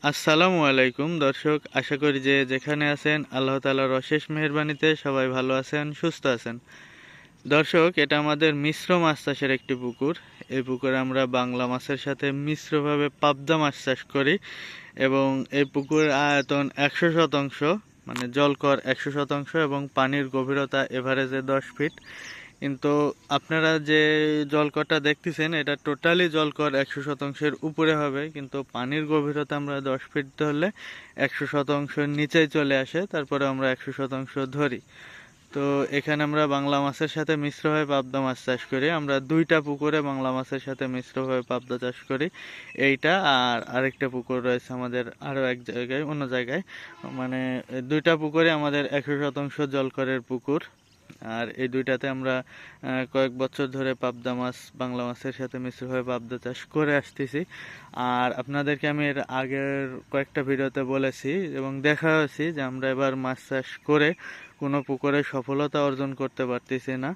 আসসালামু আলাইকুম দর্শক, আশা করি যে যেখানে আছেন আল্লাহ তাআলার অশেষ মেহেরবানিতে সবাই ভালো আছেন, সুস্থ আছেন। দর্শক, এটা আমাদের মিশ্র মাছ চাষের একটি পুকুর। এই পুকুরে আমরা বাংলা মাছের সাথে মিশ্রভাবে পাবদা মাছ চাষ করি এবং এই পুকুরের আয়তন 100%, মানে জলকর 100% এবং পানির গভীরতা এভারেজে 10 ফিট। কিন্তু আপনারা যে জলকরটা দেখতেছেন এটা টোটালি জলকর 100%-এর উপরে হবে, কিন্তু পানির গভীরতা আমরা 10 ফিট ধরলে 100%-এর নিচেই চলে আসে, তারপরে আমরা 100% ধরি। তো এখানে আমরা বাংলা মাছের সাথে মিশ্রভাবে পাবদা মাছ চাষ করি। আমরা দুইটা পুকুরে বাংলা মাছের সাথে মিশ্রভাবে পাবদা চাষ করি, এইটা আর আরেকটা পুকুর রয়েছে আমাদের আরও এক জায়গায়, অন্য জায়গায়। মানে দুইটা পুকুরে আমাদের 100% জলকরের পুকুর। আর এই দুইটাতে আমরা কয়েক বছর ধরে পাবদা মাছ বাংলা মাছের সাথে মিশ্রভাবে পাবদা চাষ করে আসতেছি। আর আপনাদেরকে আমি এর আগের কয়েকটা ভিডিওতে বলেছি এবং দেখাচ্ছি যে আমরা এবার মাছ চাষ করে কোনো পুকুরে সফলতা অর্জন করতে পারতেছি না।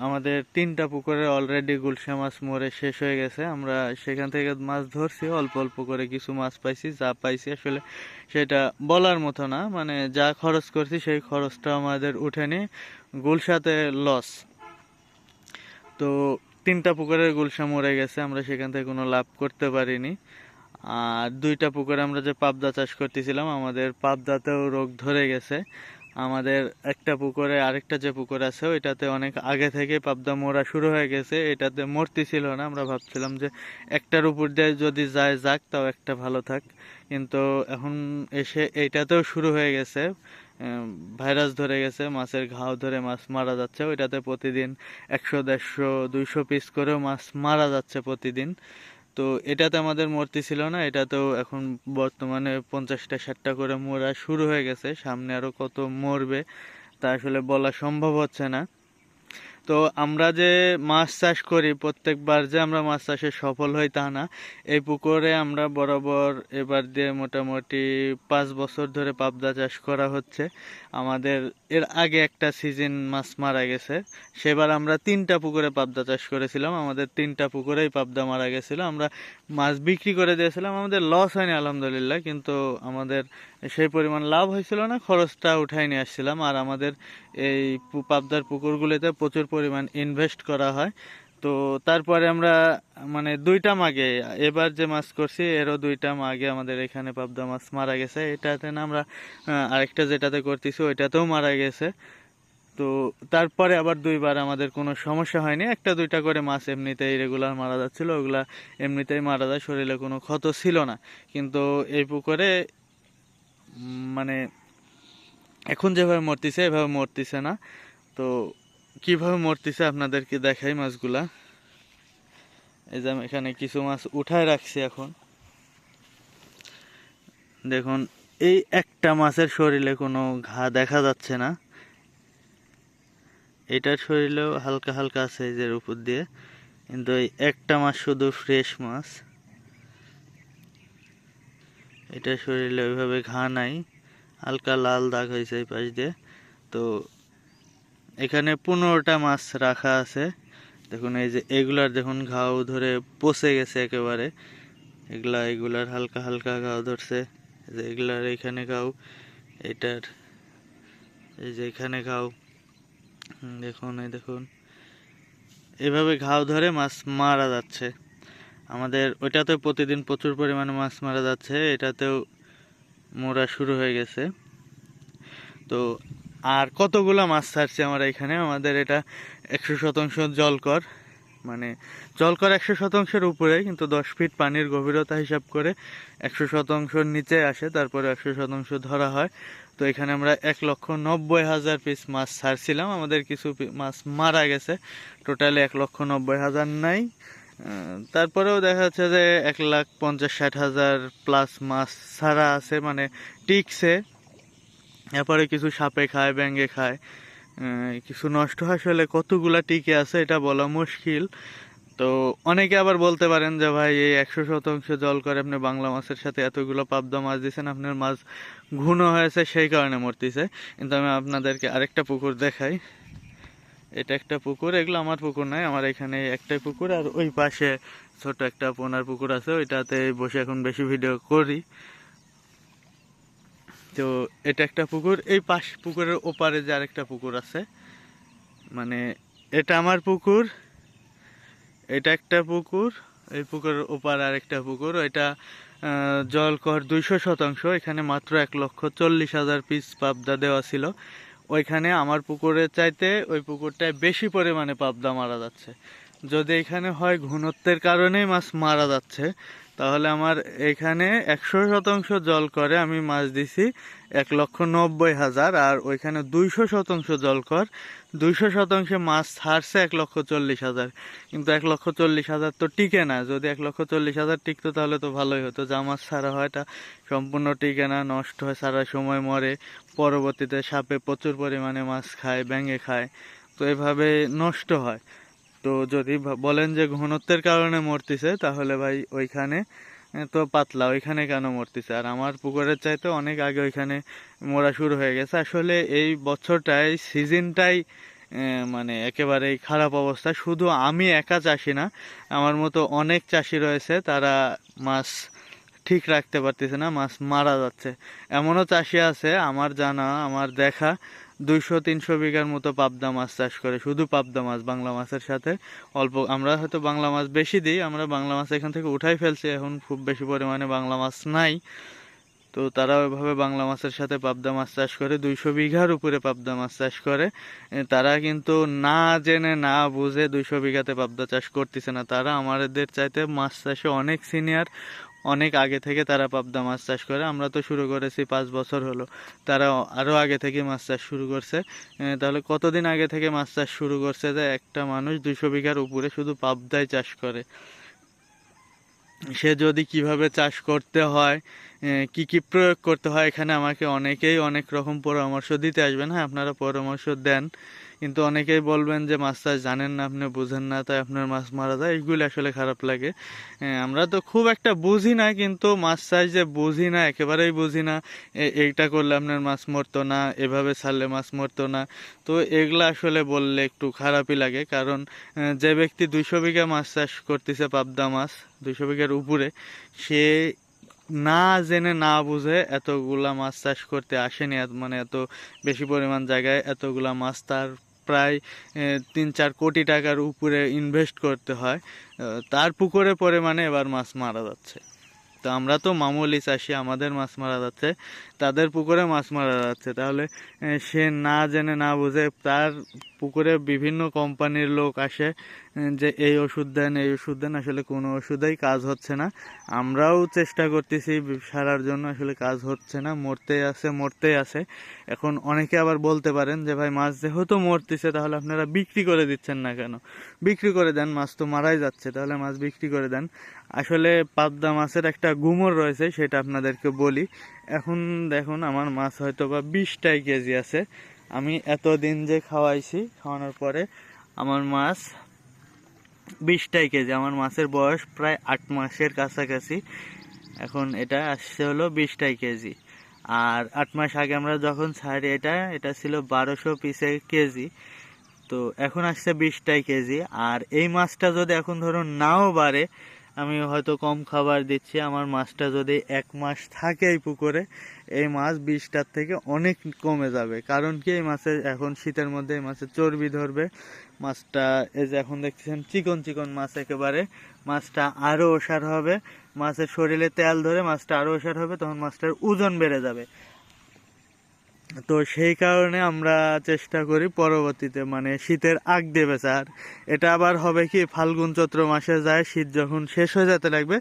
আমাদের 3টা পুকুরে অলরেডি গুলশা মাছ মরে শেষ হয়ে গেছে। আমরা সেখান থেকে মাছ ধরছি, অল্প অল্প করে কিছু মাছ পাইছি, যা পাইছি আসলে সেটা বলার মতো না। মানে যা খরচ করছি সেই খরচটা আমাদের উঠেনি, গুলশাতে লস। তো 3টা পুকুরের গুলশা মরে গেছে, আমরা সেখান থেকে কোনো লাভ করতে পারিনি। আর 2টা পুকুরে আমরা যে পাবদা চাষ করতেছিলাম, আমাদের পাবদাতেও রোগ ধরে গেছে। আমাদের একটা পুকুরে, আরেকটা যে পুকুর আছে ওইটাতে অনেক আগে থেকে পাবদা মরা শুরু হয়ে গেছে, এটাতে মরতে ছিল না। আমরা ভাবছিলাম যে একটার উপর দিয়ে যদি যায় যাক, তাও একটা ভালো থাক, কিন্তু এখন এসে এইটাতেও শুরু হয়ে গেছে। ভাইরাস ধরে গেছে, মাছের ঘাও ধরে মাছ মারা যাচ্ছে। ওইটাতে প্রতিদিন 100, 150, 200 পিস করেও মাছ মারা যাচ্ছে প্রতিদিন। তো এটাতে আমাদের মরতে ছিল না, এটাতেও এখন বর্তমানে 50টা 60টা করে মরা শুরু হয়ে গেছে। সামনে আরো কত মরবে তা আসলে বলা সম্ভব হচ্ছে না। তো আমরা যে মাছ চাষ করি, প্রত্যেকবার যে আমরা মাছ চাষে সফল হই তা না। এই পুকুরে আমরা বরাবর এবার দিয়ে মোটামুটি 5 বছর ধরে পাবদা চাষ করা হচ্ছে। আমাদের এর আগে একটা সিজন মাছ মারা গেছে, সেবার আমরা 3টা পুকুরে পাবদা চাষ করেছিলাম, আমাদের 3টা পুকুরেই পাবদা মারা গেছিল। আমরা মাছ বিক্রি করে দিয়েছিলাম, আমাদের লস হয়নি আলহামদুলিল্লাহ, কিন্তু আমাদের সেই পরিমাণ লাভ হয়েছিল না, খরচটা উঠাই নিয়ে আসছিলাম। আর আমাদের এই পাবদার পুকুরগুলিতে প্রচুর পরিমাণ ইনভেস্ট করা হয়। তো তারপরে আমরা মানে 2টা মাগে, এবার যে মাছ করছি এরও 2টা মাগে আমাদের এখানে পাবদা মাছ মারা গেছে। এটাতে না আমরা আরেকটা যেটাতে করতেছি ওইটাতেও মারা গেছে। তো তারপরে আবার 2বার আমাদের কোনো সমস্যা হয়নি, একটা 2টা করে মাছ এমনিতেই রেগুলার মারা যাচ্ছিল, ওগুলা এমনিতেই মারা যায়, শরীরে কোনো ক্ষত ছিল না। কিন্তু এই পুকুরে মানে এখন যেভাবে মরতেছে এভাবে মরতেছে না। তো কিভাবে মরতেছে আপনাদেরকে দেখাই মাছগুলা। এই যে আমি এখানে কিছু মাছ উঠায় রাখছি, এখন দেখুন এই একটা মাছের শরীরে কোনো ঘা দেখা যাচ্ছে না, এটার শরীরেও হালকা হালকা আছে এই যে উপর দিয়ে, কিন্তু এই একটা মাছ শুধু ফ্রেশ মাছ, এটার শরীরে ওইভাবে ঘা নাই, হালকা লাল দাগ হয়েছে এই পাশ দিয়ে। তো এখানে 15টা মাছ রাখা আছে, দেখুন এই যে এগুলার দেখুন ঘাও ধরে পচে গেছে একেবারে, এগুলার হালকা হালকা ঘাও ধরছে, এই যে এগুলার এখানে ঘাও, এটার এই যে এখানে ঘাও, দেখুন এই দেখুন এভাবে ঘাও ধরে মাছ মারা যাচ্ছে। আমাদের ওইটাতে প্রতিদিন প্রচুর পরিমাণে মাছ মারা যাচ্ছে, এটাতেও মরা শুরু হয়ে গেছে। তো আর কতগুলা মাছ ছাড়ছে আমরা এখানে, আমাদের এটা 100% জলকর, মানে জলকর 100%-এর উপরে, কিন্তু 10 ফিট পানির গভীরতা হিসাব করে 100%-এর নিচে আসে, তারপরে 100% ধরা হয়। তো এখানে আমরা 1,90,000 পিস মাছ ছাড়ছিলাম, আমাদের কিছু মাছ মারা গেছে, টোটালি 1,90,000 নাই। তারপরেও দেখা যাচ্ছে যে 1,50,000-60,000 প্লাস মাছ ছাড়া আছে, মানে টিকছে। এরপরে কিছু সাপে খায়, ব্যাঙে খায়, কিছু নষ্ট হয়, আসলে কতগুলা টিকে আছে এটা বলা মুশকিল। তো অনেকে আবার বলতে পারেন যে ভাই এই 100% জল করে আপনি বাংলা মাছের সাথে এতগুলো পাবদা মাছ দিয়েছেন, আপনার মাছ ঘুণ হয়েছে সেই কারণে মরতেছে। কিন্তু আমি আপনাদেরকে আরেকটা পুকুর দেখাই, এটা একটা পুকুর, এগুলো আমার পুকুর নাই, আমার এখানে একটাই পুকুর, আর ওই পাশে ছোট একটা পোনার পুকুর আছে, ওইটাতে বসে এখন বেশি ভিডিও করি। তো এটা একটা পুকুর, এই পাশ পুকুরের ওপারে যে আরেকটা পুকুর আছে, মানে এটা আমার পুকুর, এটা একটা পুকুর, এই পুকুরের ওপারে আরেকটা পুকুর। এটা জলকর 200%। এখানে মাত্র 1,40,000 পিস পাবদা দেওয়া ছিল। ওইখানে আমার পুকুরের চাইতে ওই পুকুরটায় বেশি পরিমাণে পাবদা মারা যাচ্ছে। যদি এখানে হয় ঘনত্বের কারণেই মাছ মারা যাচ্ছে, তাহলে আমার এখানে 100% জল করে আমি মাছ দিছি 1,90,000, আর ওইখানে 200% জল কর 200% মাছ ছাড়ছে 1,40,000। কিন্তু 1,40,000 তো টিকে না। যদি 1,40,000 টিকতো তাহলে তো ভালোই হতো। যা মাছ ছাড়া হয় এটা সম্পূর্ণ টিকে না, নষ্ট হয়, সারা সময় মরে, পরবর্তীতে সাপে প্রচুর পরিমাণে মাছ খায়, ব্যাঙে খায়, তো এভাবে নষ্ট হয়। তো যদি বলেন যে ঘনত্বের কারণে মরতেছে, তাহলে ভাই ওইখানে তো পাতলা, ওইখানে কেন মরতেছে? আর আমার পুকুরের চাইতে অনেক আগে ওইখানে মরা শুরু হয়ে গেছে। আসলে এই বছরটাই সিজনটাই মানে একেবারেই খারাপ অবস্থা। শুধু আমি একা চাষি না, আমার মতো অনেক চাষি রয়েছে, তারা মাছ ঠিক রাখতে পারতেছে না, মাছ মারা যাচ্ছে। এমনও চাষি আছে আমার জানা, আমার দেখা, 200-300 বিঘার মতো পাবদা মাছ চাষ করে, শুধু পাবদা মাছ, বাংলা মাছের সাথে অল্প। আমরা হয়তো বাংলা মাছ বেশি দিই, আমরা বাংলা মাছ এখান থেকে উঠাই ফেলছি, এখন খুব বেশি পরিমাণে বাংলা মাছ নাই। তো তারা ওইভাবে বাংলা মাছের সাথে পাবদা মাছ চাষ করে, 200 বিঘার উপরে পাবদা মাছ চাষ করে। তারা কিন্তু না জেনে না বুঝে 200 বিঘাতে পাবদা চাষ করতেছে না। তারা আমাদের চাইতে মাছ চাষে অনেক সিনিয়র, অনেক আগে থেকে তারা পাবদা মাছ চাষ করে। আমরা তো শুরু করেছি 5 বছর হলো, তারা আরো আগে থেকে মাছ চাষ শুরু করছে। তাহলে কতদিন আগে থেকে মাছ চাষ শুরু করছে যে একটা মানুষ 200 বিঘার উপরে শুধু পাবদাই চাষ করে? সে যদি কিভাবে চাষ করতে হয়, কি কি প্রয়োগ করতে হয়, এখানে আমাকে অনেকেই অনেক রকম পরামর্শ দিতে আসবেন। হ্যাঁ, আপনারা পরামর্শ দেন, কিন্তু অনেকেই বলবেন যে মাছ চাষ জানেন না, আপনি বুঝেন না, তাই আপনার মাছ মারা যায়। এইগুলি আসলে খারাপ লাগে। আমরা তো খুব একটা বুঝি না, কিন্তু মাছ চাষ যে বুঝি না, একেবারেই বুঝি না, এইটা করলে আপনার মাছ মরতো না, এভাবে ছাড়লে মাছ মরতো না, তো এগুলা আসলে বললে একটু খারাপই লাগে। কারণ যে ব্যক্তি 200 বিঘা মাছ চাষ করতেছে, পাবদা মাছ 200 বিঘার উপরে, সে না জেনে না বুঝে এতগুলা মাছ চাষ করতে আসেনি। মানে এত বেশি পরিমাণ জায়গায় এতগুলা মাছ তার প্রায় 3-4 কোটি টাকার উপরে ইনভেস্ট করতে হয়। তার পুকুরে পরিমাণে এবার মাছ মারা যাচ্ছে। তো আমরা তো মামুলি চাষি, আমাদের মাছ মারা যাচ্ছে, তাদের পুকুরে মাছ মারা যাচ্ছে। তাহলে সে না জেনে না বুঝে, তার পুকুরে বিভিন্ন কোম্পানির লোক আসে যে এই ওষুধ দেন, এই ওষুধ দেন, আসলে কোনো ওষুধেই কাজ হচ্ছে না। আমরাও চেষ্টা করতেছি সারার জন্য, আসলে কাজ হচ্ছে না, মরতেই আছে মরতেই আছে। এখন অনেকে আবার বলতে পারেন যে ভাই মাছ যেহেতু মরতেছে, তাহলে আপনারা বিক্রি করে দিচ্ছেন না কেন? বিক্রি করে দেন, মাছ তো মারাই যাচ্ছে, তাহলে মাছ বিক্রি করে দেন। আসলে পাবদা মাছের একটা গুমর রয়েছে, সেটা আপনাদেরকে বলি। এখন দেখুন, আমার মাছ হয়তো বা 20টাই কেজি আছে। আমি এতদিন যে খাওয়াইছি, খাওয়ানোর পরে আমার মাছ 20টাই কেজি। আমার মাছের বয়স প্রায় 8 মাসের কাছাকাছি। এখন এটা আসছে হলো 20টাই কেজি। আর 8 মাস আগে আমরা যখন ছাড়ি, এটা ছিল 1200 পিসে কেজি। তো এখন আসছে 20টাই কেজি। আর এই মাছটা যদি এখন ধরুন নাও বাড়ে, আমি হয়তো কম খাবার দিচ্ছি, আমার মাছটা যদি 1 মাস থাকে এই পুকুরে, এই মাছ 20টার থেকে অনেক কমে যাবে। কারণ কি, এই মাছের এখন শীতের মধ্যে এই মাছের চর্বি ধরবে। মাছটা এই যে এখন দেখছেন চিকন চিকন মাছ একেবারে, মাছটা আরো ওসার হবে, মাছের শরীরে তেল ধরে মাছটা আরো ওসার হবে, তখন মাছটার ওজন বেড়ে যাবে। তো সেই কারণে আমরা চেষ্টা করি পরবর্তীতে, মানে শীতের আগ দিয়ে বেচা। আর এটা আবার হবে কি, ফাল্গুন চৈত্র মাসে যায়, শীত যখন শেষ হয়ে যেতে লাগবে,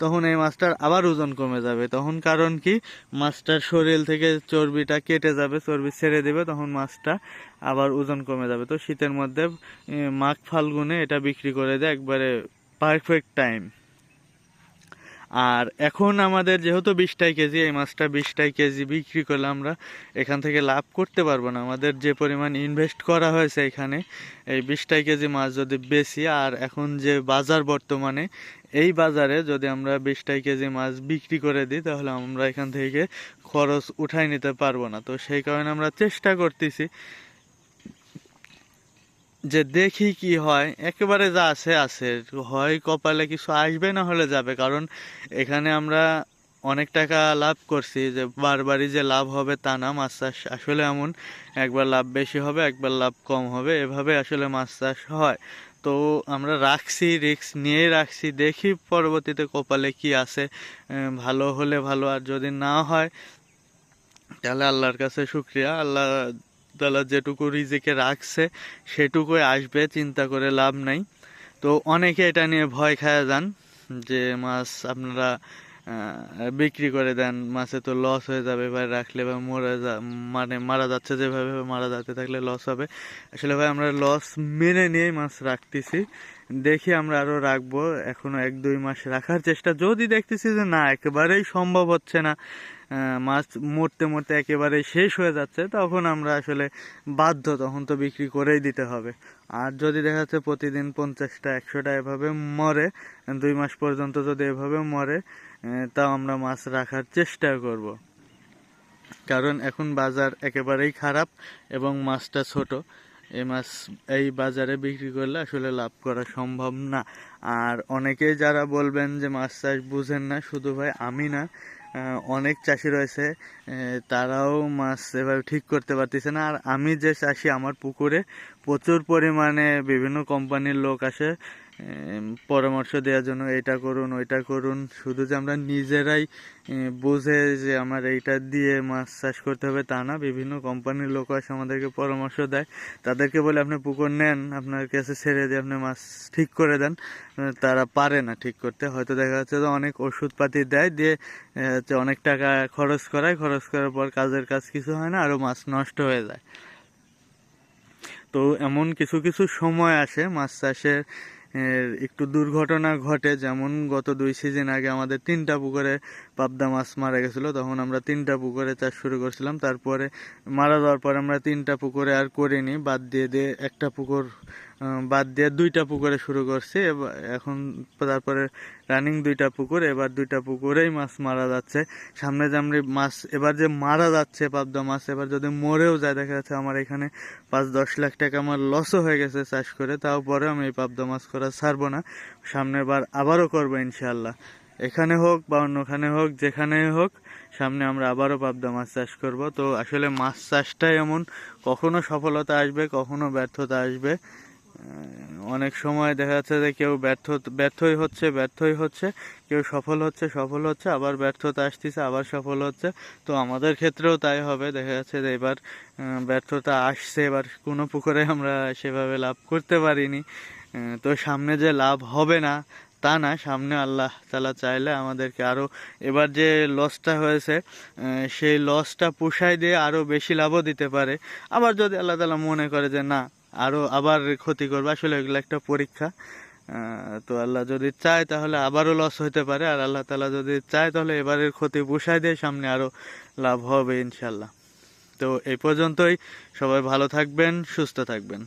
তখন এই মাছটার আবার ওজন কমে যাবে। তখন কারণ কি, মাছটার শরীর থেকে চর্বিটা কেটে যাবে, চর্বি ছেড়ে দেবে, তখন মাছটা আবার ওজন কমে যাবে। তো শীতের মধ্যে মাঘ ফাল্গুনে এটা বিক্রি করে দেয়, একবারে পারফেক্ট টাইম। আর এখন আমাদের যেহেতু 20টাই কেজি, এই মাছটা 20টাই কেজি বিক্রি করলে আমরা এখান থেকে লাভ করতে পারবো না। আমাদের যে পরিমাণ ইনভেস্ট করা হয়েছে এখানে, এই 20টাই কেজি মাছ যদি বেশি, আর এখন যে বাজার বর্তমানে, এই বাজারে যদি আমরা 20টাই কেজি মাছ বিক্রি করে দিই, তাহলে আমরা এখান থেকে খরচ উঠাই নিতে পারবো না। তো সেই কারণে আমরা চেষ্টা করতেছি যে দেখি কি হয়, একেবারে যা আছে আছে, হয় কপালে কিছু আসবে, না হলে যাবে। কারণ এখানে আমরা অনেক টাকা লাভ করছি, যে বারবারই যে লাভ হবে তা না। মাছ চাষ আসলে এমন, একবার লাভ বেশি হবে, একবার লাভ কম হবে, এভাবে আসলে মাছ চাষ হয়। তো আমরা রাখছি, রিস্ক নিয়েই রাখছি, দেখি পরবর্তীতে কপালে কি আছে। ভালো হলে ভালো, আর যদি না হয় তাহলে আল্লাহর কাছে শুকরিয়া। আল্লাহ তাআলা যেটুকু রিজিকে রাখছে সেটুকুই আসবে, চিন্তা করে লাভ নাই। তো অনেকে এটা নিয়ে ভয় খায় যান যে মাছ আপনারা বিক্রি করে দেন, মাছে তো লস হয়ে যাবে ভাই, রাখলে বা মানে মারা যাচ্ছে, যেভাবে মারা যাতে থাকলে লস হবে। আসলে ভাই আমরা লস মেনে নিয়ে মাছ রাখতেছি, দেখি আমরা আরো রাখবো, এখনো 1-2 মাস রাখার চেষ্টা। যদি দেখতেছি যে না, একেবারেই সম্ভব হচ্ছে না, মাছ মরতে মরতে একেবারে শেষ হয়ে যাচ্ছে, তখন আমরা আসলে বাধ্য, তখন তো বিক্রি করেই দিতে হবে। আর যদি দেখা যাচ্ছে প্রতিদিন 50টা 100টা এভাবে মরে, 2 মাস পর্যন্ত যদি এভাবে মরে, তাও আমরা মাছ রাখার চেষ্টা করব। কারণ এখন বাজার একেবারেই খারাপ এবং মাছটা ছোট। এই মাছ এই বাজারে বিক্রি করলে আসলে লাভ করা সম্ভব না। আর অনেকেই যারা বলবেন যে মাছ চাষ বুঝেন না, শুধু ভাই আমি না, অনেক চাষি রয়েছে, তারাও মাছ এভাবে ঠিক করতে পারতেছে না। আর আমি যে চাষি, আমার পুকুরে প্রচুর পরিমাণে বিভিন্ন কোম্পানির লোক আসে পরামর্শ দেওয়ার জন্য, এটা করুন ওইটা করুন। শুধু যে আমরা নিজেরাই বুঝে যে আমার এইটা দিয়ে মাছ চাষ করতে হবে তা না, বিভিন্ন কোম্পানির লোক আসে আমাদেরকে পরামর্শ দেয়। তাদেরকে বলে আপনি পুকুর নেন, আপনার কাছে ছেড়ে দিয়ে আপনি মাছ ঠিক করে দেন। তারা পারে না ঠিক করতে, হয়তো দেখা যাচ্ছে যে অনেক ওষুধপাতি দেয়, দিয়ে হচ্ছে অনেক টাকা খরচ করায়, খরচ করার পর কাজের কাজ কিছু হয় না, আরও মাছ নষ্ট হয়ে যায়। তো এমন কিছু কিছু সময় আসে মাছ চাষের একটু দুর্ঘটনা ঘটে। যেমন গত 2 সিজন আগে আমাদের 3টা পুকুরে পাবদা মাছ মারা গেছিলো, তখন আমরা 3টা পুকুরে চাষ শুরু করছিলাম। তারপরে মারা যাওয়ার পর আমরা 3টা পুকুরে আর করিনি, বাদ দিয়ে দিয়ে একটা পুকুর বাদ দিয়ে 2টা পুকুরে শুরু করছি। এখন তারপরে রানিং 2টা পুকুর, এবার 2টা পুকুরেই মাছ মারা যাচ্ছে। সামনে যে আমরা মাছ এবার যে মারা যাচ্ছে পাবদা মাছ, এবার যদি মরেও যায়, দেখা যাচ্ছে আমার এখানে 5-10 লাখ টাকা আমার লসও হয়ে গেছে চাষ করে, তাও পরে আমি এই পাবদা মাছ করা ছাড়বো না। সামনের বার আবারও করবো ইনশাল্লাহ, এখানে হোক বা অন্যখানে হোক, যেখানে হোক, সামনে আমরা আবারও পাবদা মাছ চাষ করব। তো আসলে মাছ চাষটাই এমন, কখনো সফলতা আসবে, কখনো ব্যর্থতা আসবে। অনেক সময় দেখা যাচ্ছে যে কেউ ব্যর্থই হচ্ছে, কেউ সফল হচ্ছে, আবার ব্যর্থতা আসতেছে, আবার সফল হচ্ছে। তো আমাদের ক্ষেত্রেও তাই হবে, দেখা যাচ্ছে যে এবার ব্যর্থতা আসছে, এবার কোনো পুকুরে আমরা সেভাবে লাভ করতে পারিনি। তো সামনে যে লাভ হবে না তা না, সামনে আল্লাহ তাআলা চাইলে আমাদেরকে আরো, এবার যে লসটা হয়েছে সেই লসটা পুষায় দিয়ে আরো বেশি লাভও দিতে পারে। আবার যদি আল্লাহ তাআলা মনে করে যে না, আবার ক্ষতি করবে, আসলে এগুলো একটা পরীক্ষা। তো আল্লাহ যদি চায় তাহলে আবারও লস হতে পারে, আর আল্লাহ তাআলা যদি চায় তাহলে এবারের ক্ষতি পুষায় দিয়ে সামনে আরো লাভ হবে ইনশাল্লাহ। তো এই পর্যন্তই, সবাই ভালো থাকবেন, সুস্থ থাকবেন।